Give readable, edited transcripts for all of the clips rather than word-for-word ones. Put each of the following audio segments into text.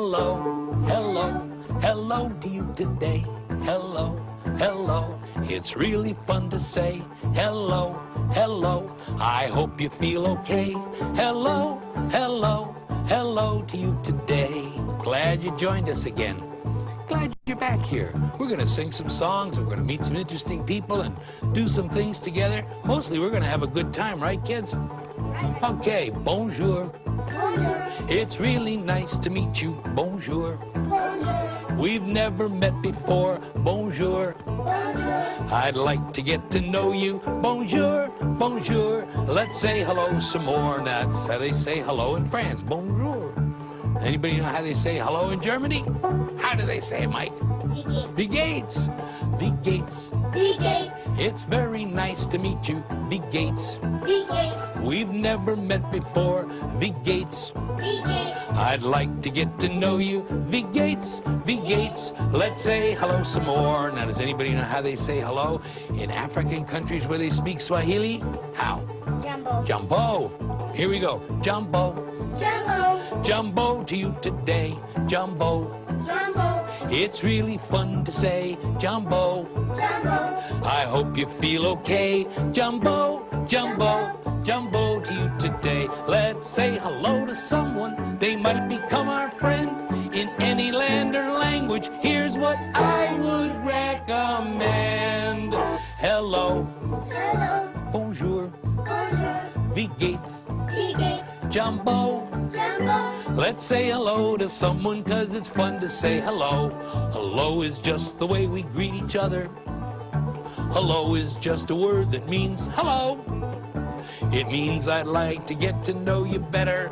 Hello, hello, hello to you today. Hello, hello, it's really fun to say hello, hello. I hope you feel okay. Hello, hello, hello to you today. Glad you joined us again. Glad you're back here. We're going to sing some songs, and we're going to meet some interesting people and do some things together. Mostly we're going to have a good time, right, kids? Okay, bonjour. Bonjour. It's really nice to meet you. Bonjour. Bonjour. We've never met before. Bonjour. Bonjour. I'd like to get to know you. Bonjour, bonjour. Let's say hello some more. That's how they say hello in France. Bonjour. Anybody know how they say hello in Germany? How do they say it, Mike? Wie geht's? Wie geht's? Wie geht's? It's very nice to meet you. Wie geht's? Wie geht's? We've never met before. Wie geht's? Wie geht's? I'd like to get to know you. Wie geht's? Wie geht's? Let's say hello some more. Now, does anybody know how they say hello in African countries where they speak Swahili? How? Jumbo. Jumbo. Here we go. Jumbo. Jumbo. Jumbo to you today. Jumbo. Jumbo. It's really fun to say Jumbo. Jumbo. I hope you feel okay. Jumbo, Jumbo, Jumbo to you today. Let's say hello to someone. They might become our friend in any land or language. Here's what I would recommend. Hello. Hello. Bonjour. Bonjour. Wie geht's? Wie geht's? Jumbo. Jumbo. Let's say hello to someone, 'cause it's fun to say hello. Hello is just the way we greet each other. Hello is just a word that means hello. It means I'd like to get to know you better.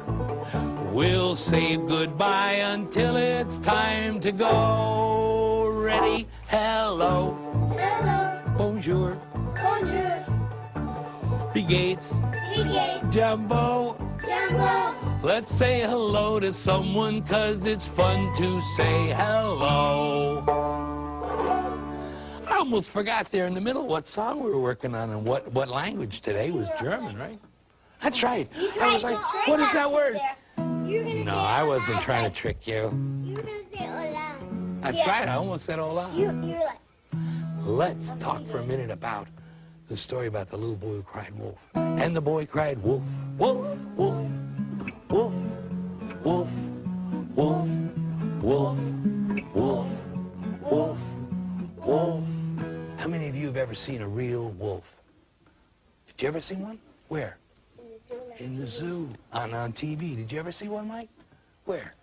We'll say goodbye until it's time to go. Ready? Hello. Hello. Bonjour. Bonjour. Wie geht's? Wie geht's? Jumbo. Jumbo. Let's say hello to someone, 'cause it's fun to say hello. I almost forgot there in the middle what song we were working on and what language today was German, right? That's right. I was like, what is that word? No, I wasn't trying to trick you. You were going to say hola. That's right, I almost said hola. You're like, Let's talk for a minute about the story about the little boy who cried wolf. And the boy cried wolf, wolf, wolf, wolf, wolf, wolf, wolf, wolf, wolf, wolf. How many of you have ever seen a real wolf? Did you ever see one? Where? In the zoo. On TV. Did you ever see one, Mike? Where?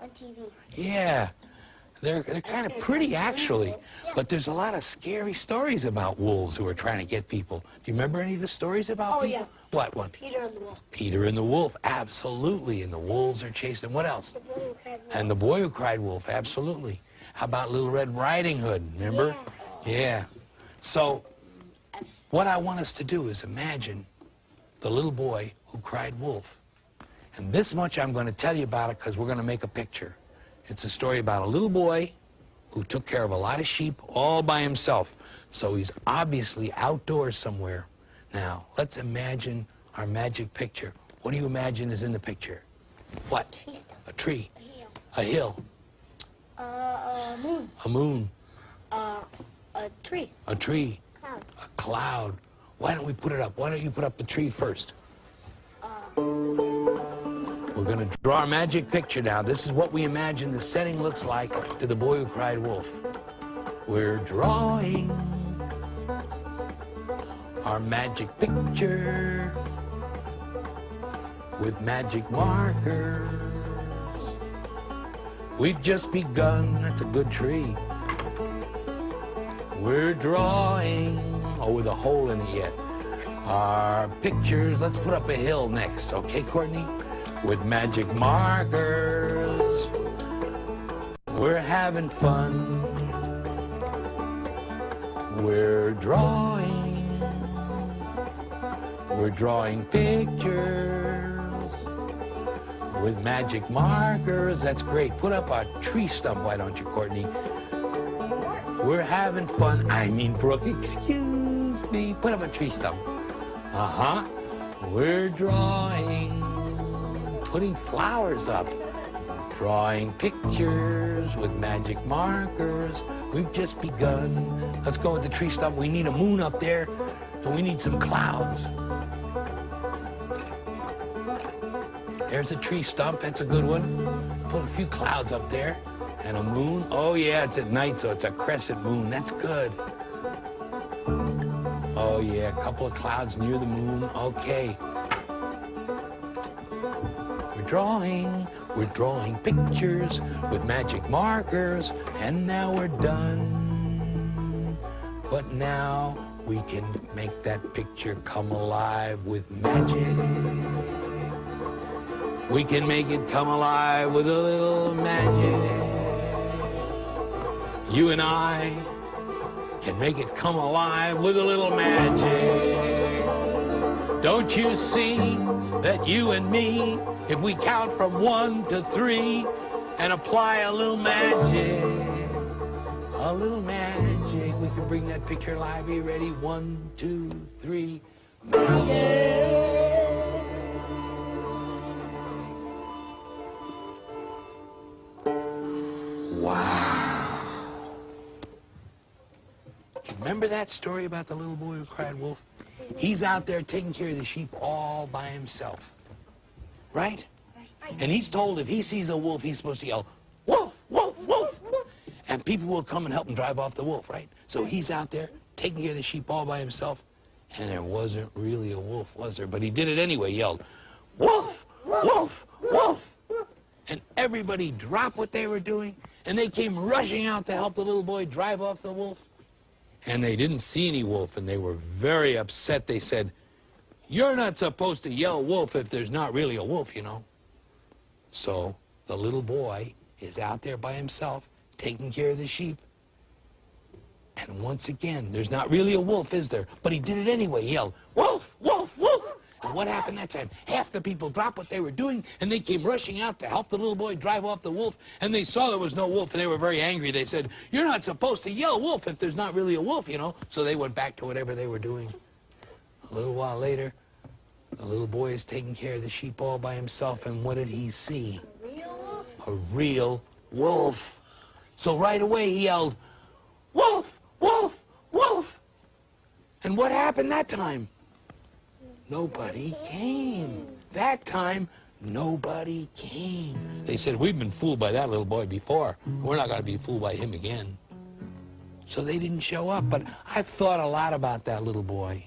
on TV. Yeah. They're kind of pretty, actually. But there's a lot of scary stories about wolves who are trying to get people. Do you remember any of the stories about Oh, people? yeah. What one? Peter and the Wolf. Peter and the wolf, absolutely. And the wolves are chasing. What else? The boy who cried wolf. And the boy who cried wolf, absolutely. How about Little Red Riding Hood, remember? Yeah. So what I want us to do is imagine the little boy who cried wolf. And this much I'm going to tell you about it because we're going to make a picture. It's a story about a little boy who took care of a lot of sheep all by himself. So he's obviously outdoors somewhere. Now, let's imagine our magic picture. What do you imagine is in the picture? What? Tree stump. A tree. A hill. A hill. A moon. A moon. A tree. A tree. Clouds. A cloud. Why don't we put it up? Why don't you put up the tree first? We're going to draw our magic picture now. This is what we imagine the setting looks like to the boy who cried wolf. We're drawing our magic picture with magic markers. We've just begun. That's a good tree. We're drawing, with a hole in it yet, our pictures. Let's put up a hill next, okay, Courtney? With magic markers. We're having fun. We're drawing. We're drawing pictures with magic markers. That's great. Put up a tree stump, why don't you, Courtney? We're having fun. I mean, Brooke, excuse me. Put up a tree stump. Uh-huh. We're drawing, putting flowers up. Drawing pictures with magic markers. We've just begun. Let's go with the tree stump. We need a moon up there, and we need some clouds. There's a tree stump. That's a good one. Put a few clouds up there. And a moon. Oh, yeah, it's at night, so it's a crescent moon. That's good. Oh, yeah, a couple of clouds near the moon. Okay. We're drawing pictures with magic markers, and now we're done. But now we can make that picture come alive with magic. We can make it come alive with a little magic. You and I can make it come alive with a little magic. Don't you see that you and me, if we count from 1 to 3 and apply a little magic, we can bring that picture alive. Are you ready? 1, 2, 3, magic! Wow. Remember that story about the little boy who cried wolf? He's out there taking care of the sheep all by himself. Right? And he's told if he sees a wolf, he's supposed to yell, wolf, wolf, wolf. And people will come and help him drive off the wolf, right? So he's out there taking care of the sheep all by himself. And there wasn't really a wolf, was there? But he did it anyway, yelled, wolf, wolf, wolf. And everybody dropped what they were doing, and they came rushing out to help the little boy drive off the wolf. And they didn't see any wolf, and they were very upset. They said, you're not supposed to yell wolf if there's not really a wolf, you know. So the little boy is out there by himself, taking care of the sheep. And once again, there's not really a wolf, is there? But he did it anyway. He yelled, wolf, wolf, wolf. And what happened that time? Half the people dropped what they were doing, and they came rushing out to help the little boy drive off the wolf. And they saw there was no wolf, and they were very angry. They said, you're not supposed to yell wolf if there's not really a wolf, you know. So they went back to whatever they were doing. A little while later, the little boy is taking care of the sheep all by himself, and what did he see? A real wolf? A real wolf. So right away he yelled, wolf, wolf, wolf. And what happened that time? Nobody came. That time, nobody came. They said, we've been fooled by that little boy before. We're not going to be fooled by him again. So they didn't show up. But I've thought a lot about that little boy.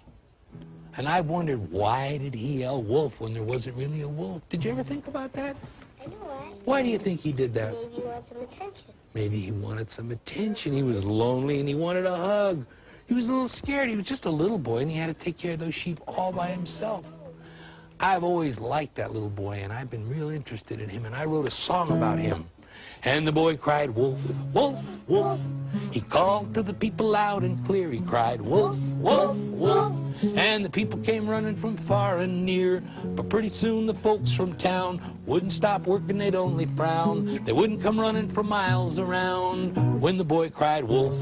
And I've wondered, why did he yell wolf when there wasn't really a wolf? Did you ever think about that? I know why. Why do you think he did that? Maybe he wants some attention. Maybe he wanted some attention. He was lonely and he wanted a hug. He was a little scared. He was just a little boy, and he had to take care of those sheep all by himself. I've always liked that little boy, and I've been real interested in him, and I wrote a song about him. And the boy cried, wolf, wolf, wolf. He called to the people loud and clear. He cried, wolf, wolf, wolf. And the people came running from far and near. But pretty soon the folks from town wouldn't stop working, they'd only frown. They wouldn't come running for miles around. When the boy cried, wolf,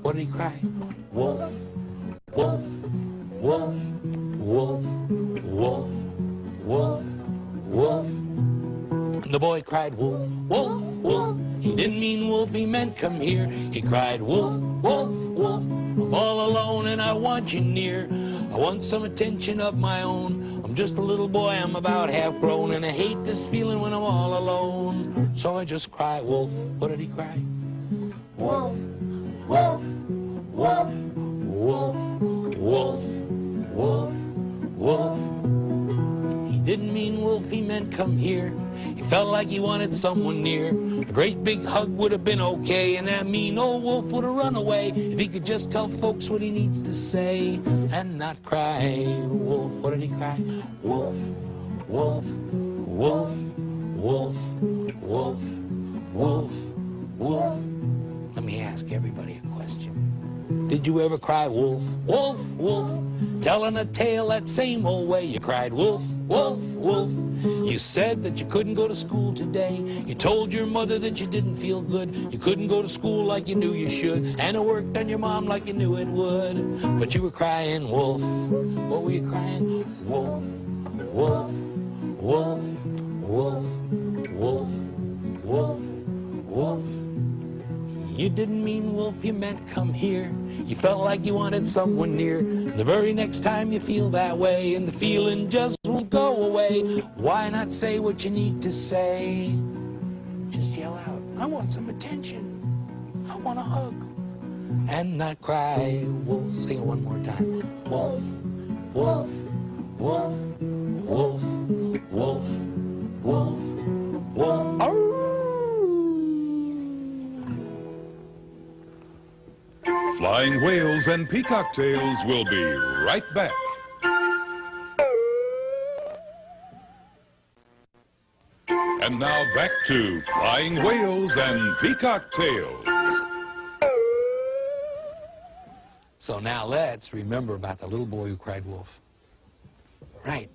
what did he cry? Wolf, wolf, wolf, wolf, wolf, wolf, wolf. And the boy cried, wolf, wolf, wolf. He didn't mean wolf, he meant come here. He cried, wolf, wolf, wolf. I'm all alone and I want you near. I want some attention of my own. I'm just a little boy, I'm about half grown, and I hate this feeling when I'm all alone. So I just cry, wolf. What did he cry? Wolf, wolf, wolf, wolf, wolf, wolf, wolf. He didn't mean wolf, he meant come here. He felt like he wanted someone near. A great big hug would have been okay, and that mean old wolf would have run away if he could just tell folks what he needs to say and not cry. Wolf, what did he cry? Wolf, wolf, wolf, wolf, wolf, wolf, wolf. Let me ask everybody a question. Did you ever cry wolf, wolf, wolf? Telling a tale that same old way. You cried wolf, wolf, wolf. You said that you couldn't go to school today. You told your mother that you didn't feel good. You couldn't go to school like you knew you should. And it worked on your mom like you knew it would. But you were crying wolf. What were you crying? Wolf, wolf, wolf, wolf, wolf, You didn't mean wolf, you meant come here. You felt like you wanted someone near. The very next time you feel that way and the feeling just won't go away, why not say what you need to say? Just yell out, I want some attention. I want a hug. And not cry. We'll sing it one more time. Wolf, wolf, wolf, wolf, wolf, wolf, wolf. Oh! Flying Whales and Peacock Tales will be right back. And now back to Flying Whales and Peacock Tales. So now let's remember about the little boy who cried wolf. Right.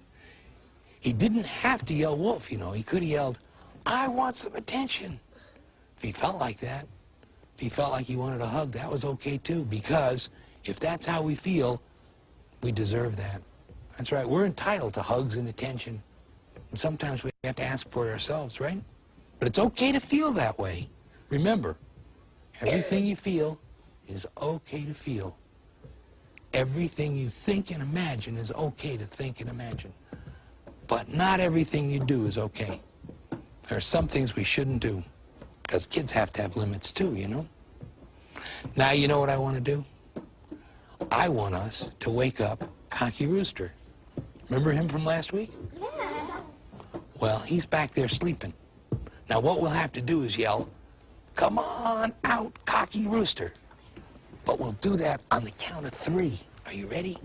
He didn't have to yell wolf, you know. He could have yelled, I want some attention. If he felt like that, if he felt like he wanted a hug, that was okay too, because if that's how we feel, we deserve that. That's right. We're entitled to hugs and attention. And sometimes we have to ask for it ourselves, right? But it's okay to feel that way. Remember, everything you feel is okay to feel. Everything you think and imagine is okay to think and imagine. But not everything you do is okay. There are some things we shouldn't do, because kids have to have limits too, you know? Now you know what I want to do? I want us to wake up Cocky Rooster. Remember him from last week? Yeah. Well, he's back there sleeping. Now what we'll have to do is yell, come on out, Cocky Rooster. But we'll do that on the count of 3. Are you ready?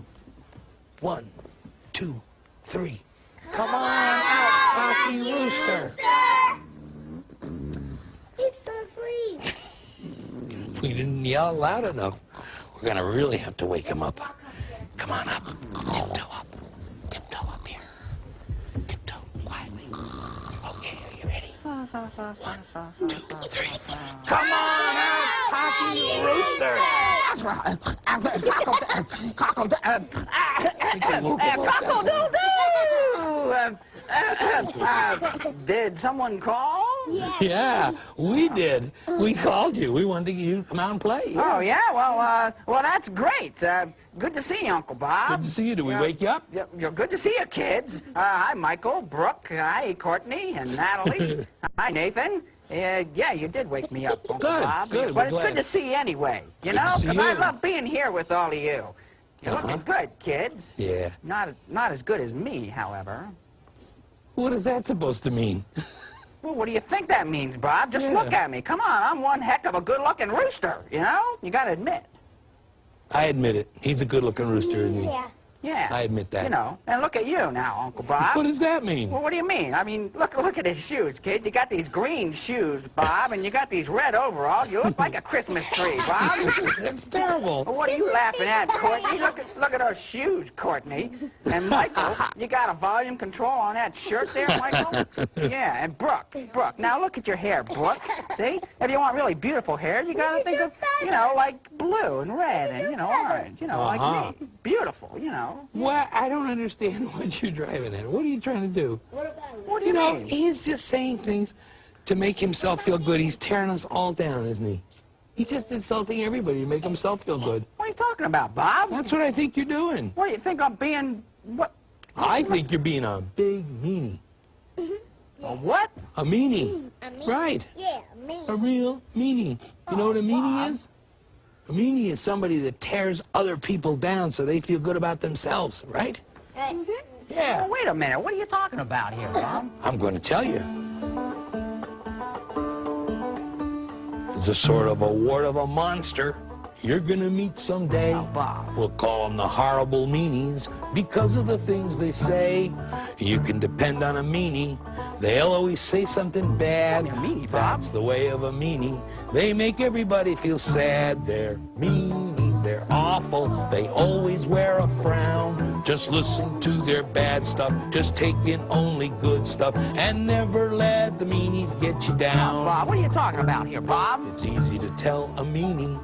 1, 2, 3. Come on out, Cocky Rooster. He's still asleep. We didn't yell loud enough. We're going to really have to wake him up. Come on up. Tiptoe up. Tiptoe up here. Tiptoe quietly. Okay, are you ready? 1, 2, 3. Come on out, Cocky Rooster. Did someone call? Yeah, we did. We called you. We wanted you to come out and play. Oh, yeah? Well, that's great. Good to see you, Uncle Bob. Good to see you. Did we wake you up? Good to see you, kids. Hi, Michael, Brooke, hi, Courtney, and Natalie. Hi, Nathan. Yeah, you did wake me up, Uncle Good, Bob. good, But we're it's glad. good to see you anyway, you Good to know? see Because I you. love being here with all of you. You're Uh-huh. looking good, kids. Yeah. Not as good as me, however. What is that supposed to mean? Well, what do you think that means, Bob? Just Yeah. look at me. Come on, I'm one heck of a good-looking rooster, you know? You gotta admit. I admit it. He's a good-looking rooster, isn't he? Yeah. Yeah. I admit that. You know, and look at you now, Uncle Bob. What does that mean? Well, what do you mean? I mean, look at his shoes, kid. You got these green shoes, Bob, and you got these red overalls. You look like a Christmas tree, Bob. That's terrible. Well, what are you laughing at, Courtney? Look at those shoes, Courtney. And Michael, you got a volume control on that shirt there, Michael? Yeah, and Brooke. Now look at your hair, Brooke. See? If you want really beautiful hair, you gotta think of, you know, like blue and red and, you know, orange. You know, like me. Beautiful, you know. What? I don't understand what you're driving at. What are you trying to do? What do You you know, mean? he's just saying things to make himself feel good. He's tearing us all down, isn't he? He's just insulting everybody to make himself feel good. What are you talking about, Bob? That's what I think you're doing. What do you think I'm being? What? I think you're being a big meanie. A what? A meanie. A meanie. Right. Yeah, me. A real meanie. You know what a meanie is? A meanie is somebody that tears other people down so they feel good about themselves, right? Yeah. Well, wait a minute. What are you talking about here, Bob? I'm going to tell you. It's a sort of a wart of a monster you're going to meet someday. Oh, Bob. We'll call them the horrible meanies because of the things they say. You can depend on a meanie. They'll always say something bad. Call me a meanie, Bob. That's the way of a meanie. They make everybody feel sad. They're meanies. They're awful. They always wear a frown. Just listen to their bad stuff. Just take in only good stuff. And never let the meanies get you down. Bob, what are you talking about here, Bob? It's easy to tell a meanie.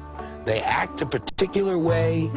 They act a particular way.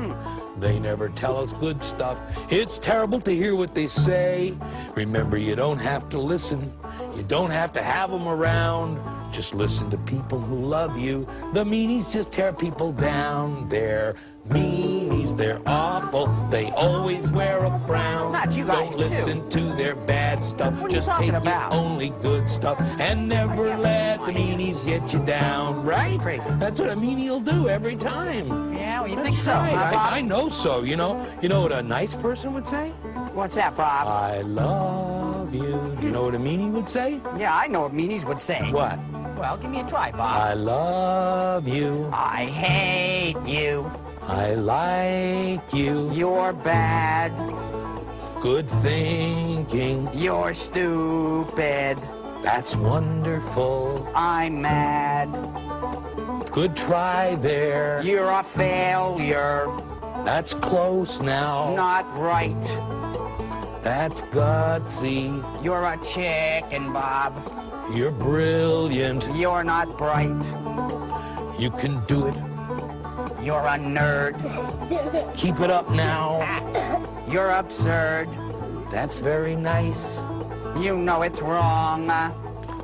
They never tell us good stuff. It's terrible to hear what they say. Remember, you don't have to listen. You don't have to have them around. Just listen to people who love you. The meanies just tear people down. They're meanies, they're awful. They always wear a frown. Not you guys, Don't listen to their bad stuff. What are you Just talking take about? the only good stuff. And never let the meanies get you down. Right? Crazy. That's what a meanie will do every time. Yeah, well, you think That's so, right. huh, Bob? I know so. You know what a nice person would say? What's that, Bob? I love you. You know what a meanie would say? Yeah, I know what meanies would say. What? Well, give me a try, Bob. I love you. I hate you. I like you. You're bad. Good thinking. You're stupid. That's wonderful. I'm mad. Good try there. You're a failure. That's close now. Not right. That's gutsy. You're a chicken, Bob. You're brilliant. You're not bright. You can do it. You're a nerd. Keep it up now. You're absurd. That's very nice. You know it's wrong.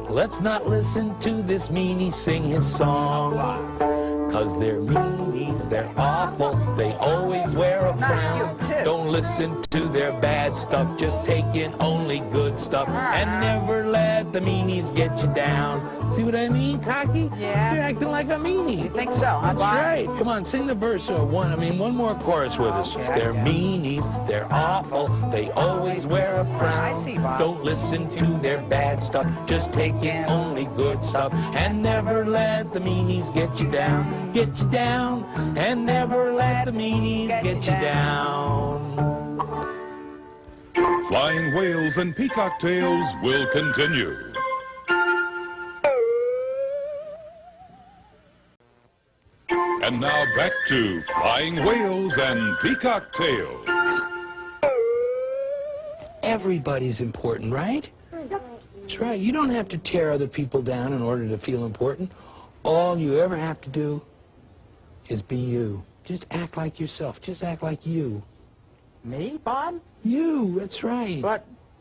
Let's not listen to this meanie sing his song. 'Cause they're meanies, they're awful. They always wear a Not frown. you, too. Don't listen to their bad stuff. Just take in only good stuff. And never let the meanies get you down. See what I mean, Cocky? Yeah. You're acting like a meanie. You think so, huh, That's Bob? right. Come on, sing the verse or one more chorus with us. Okay, I They're guess. meanies, they're awful. They always wear a frown. I see, Bob. Don't listen to their bad stuff. Just take in only good stuff. And never let the meanies get you down. Get you down. And never let the meanies get you down. Flying whales and peacock tails will continue. And now back to Flying Whales and Peacock Tales. Everybody's important, right? That's right. You don't have to tear other people down in order to feel important. All you ever have to do is be you. Just act like yourself. Just act like you. Me, Bob? You, that's right.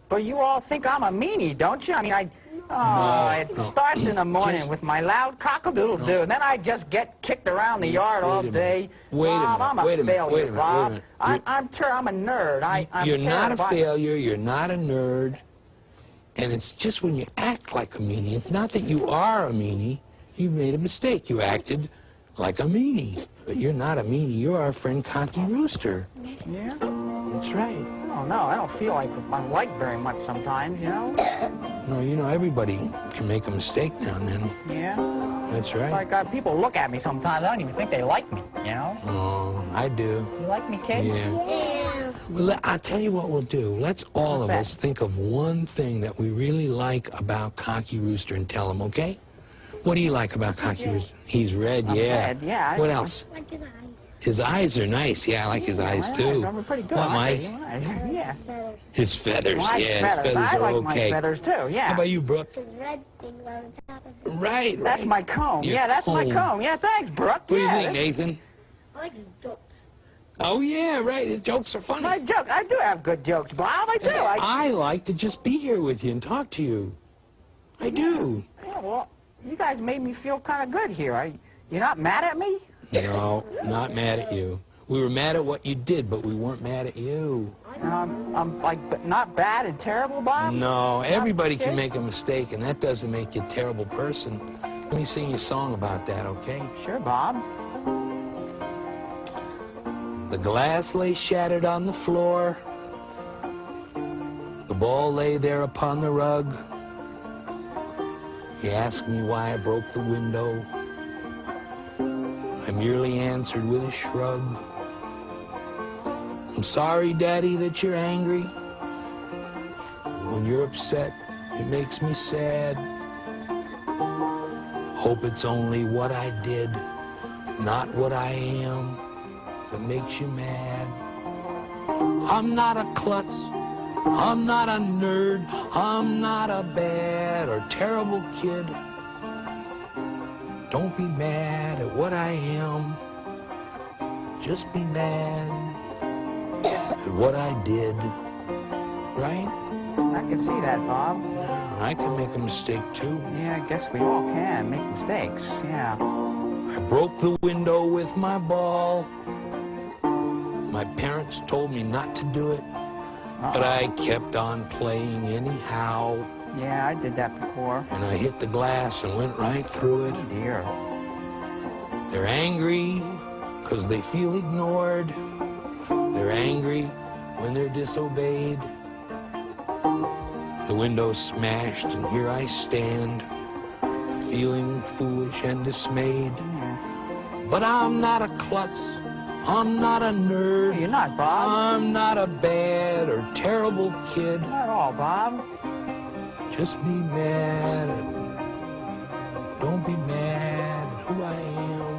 But you all think I'm a meanie, don't you? I mean, it starts in the morning Just- with my loud cock-a-doodle-doo, and then I just get kicked around the yard all minute. day. Wait a Bob, minute, I'm a wait a minute, failure, wait a minute, Bob. wait a minute. I'm a nerd. I'm You're not a terrible. failure. You're not a nerd. And it's just when you act like a meanie. It's not that you are a meanie. You made a mistake. You acted like a meanie. But you're not a meanie. You're our friend Cocky Rooster. Yeah? That's right. Oh, no, I don't feel like I'm liked very much sometimes, you know? No, you know, everybody can make a mistake now and then. Yeah? That's right. Like people look at me sometimes, I don't even think they like me, you know? Oh, I do. You like me, kids? Yeah. Yeah. Well, I'll tell you what we'll do. Let's all What's of that? us think of one thing that we really like about Cocky Rooster and tell him, okay? What do you like about Cocky Rooster? He's red, I'm yeah. red, yeah. What else? Like his eyes. His eyes are nice. Yeah, I like his eyes too. I'm pretty good. What, aren't Mike? they? Yeah. Feathers. His feathers, My yeah, feathers. his feathers I are like okay. my feathers too, yeah. How about you, Brooke? His red things on top of it. Right, That's right. my comb. Your Yeah, that's my comb. comb. Yeah, thanks, Brooke. What do you Yeah, think, Nathan? I like his jokes. Oh, yeah, right. His jokes are funny. my joke. I do have good jokes, Bob. I do. I like to just be here with you and talk to you. I do. Yeah, well, you guys made me feel kind of good here. You're not mad at me? No, not mad at you. We were mad at what you did, but we weren't mad at you. I'm like not bad and terrible, Bob? No, everybody can kids? make a mistake, and that doesn't make you a terrible person. Let me sing you a song about that, okay? Sure, Bob. The glass lay shattered on the floor. The ball lay there upon the rug. He asked me why I broke the window. I merely answered with a shrug. I'm sorry, Daddy, that you're angry. When you're upset, it makes me sad. Hope it's only what I did, not what I am, that makes you mad. I'm not a klutz. I'm not a nerd. I'm not a bad or terrible kid. Don't be mad at what I am. Just be mad at what I did. Right? I can see that, Bob. I can make a mistake too. Yeah, I guess we all can make mistakes. Yeah. I broke the window with my ball. My parents told me not to do it, but I kept on playing anyhow. Yeah, I did that before. And I hit the glass and went right through it. Oh, dear. They're angry because they feel ignored. They're angry when they're disobeyed. The window's smashed and here I stand, feeling foolish and dismayed. Yeah. But I'm not a klutz. I'm not a nerd. You're not, Bob. I'm not a bad or terrible kid. Not at all, Bob. Just be mad. Don't be mad at who I am.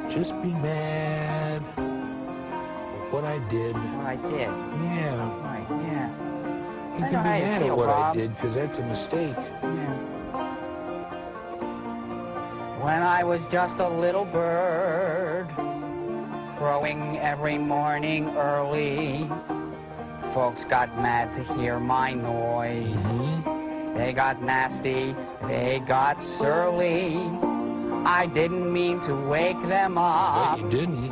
Just be mad at what I did. What I did. Yeah. Right, yeah. You I can know be how you mad feel, at what Bob. I did because that's a mistake. Yeah. When I was just a little bird, crowing every morning early, folks got mad to hear my noise. They got nasty, they got surly. I didn't mean to wake them up. But you didn't.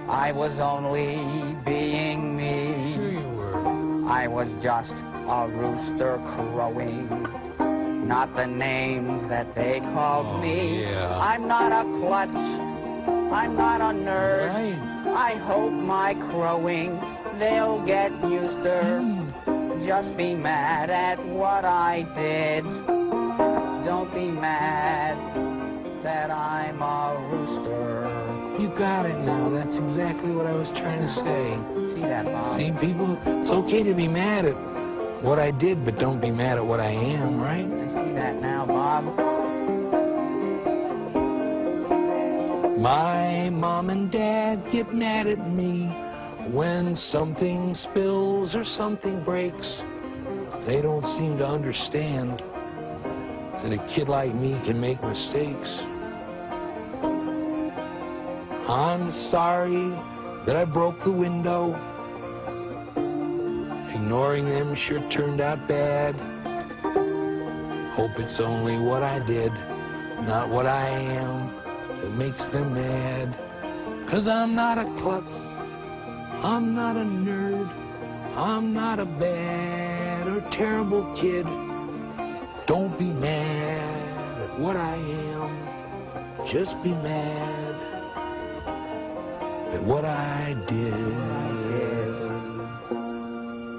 I was only being me. Sure you were. I was just a rooster crowing, not the names that they called me. yeah. I'm not a klutz, I'm not a nerd. Right. I hope my crowing they'll get used to. Just be mad at what I did. Don't be mad that I'm a rooster. You got it now. That's exactly what I was trying to say. See that, Bob? See, people, it's okay to be mad at what I did, but don't be mad at what I am, right? I see that now, Bob. My mom and dad get mad at me when something spills or something breaks. They don't seem to understand that a kid like me can make mistakes. I'm sorry that I broke the window. Ignoring them sure turned out bad. Hope it's only what I did, not what I am, that makes them mad. 'Cause I'm not a klutz, I'm not a nerd, I'm not a bad or terrible kid. Don't be mad at what I am, just be mad at what I did.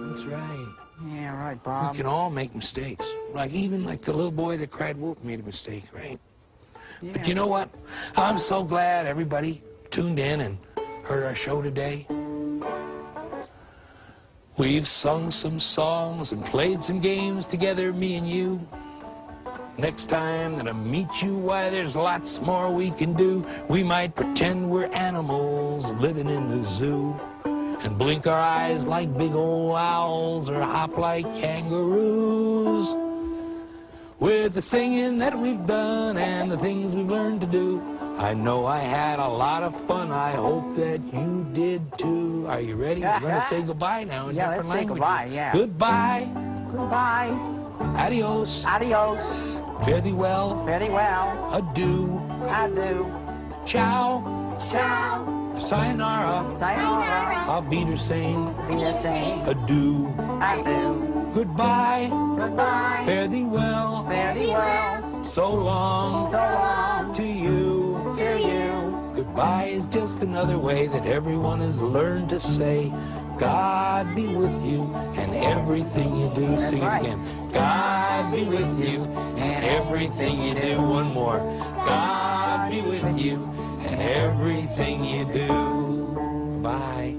That's right. Yeah, right, Bob. We can all make mistakes. Even like the little boy that cried wolf made a mistake, right? Yeah. But you know what? I'm so glad everybody tuned in and heard our show today. We've sung some songs and played some games together, me and you. Next time that I meet you, why, there's lots more we can do. We might pretend we're animals living in the zoo and blink our eyes like big old owls or hop like kangaroos. With the singing that we've done and the things we've learned to do, I know I had a lot of fun. I hope that you did too. Are you ready? We're going to say goodbye now in Yeah, different let's say languages. goodbye, yeah. Goodbye. Goodbye. Adios. Adios. Fare thee well. Very well. Adieu. Adieu. Ciao. Ciao. Sayonara. Sayonara. Auf Wiedersehen. Wiedersehen. Adieu. Adieu. Goodbye. Goodbye. Fare thee well. Very well. So long. So long. To you. To you. Goodbye is just another way that everyone has learned to say, God be with you and everything you do. That's Sing it right. again. God be with you and everything you do. One more. God be with you and everything you do. Bye.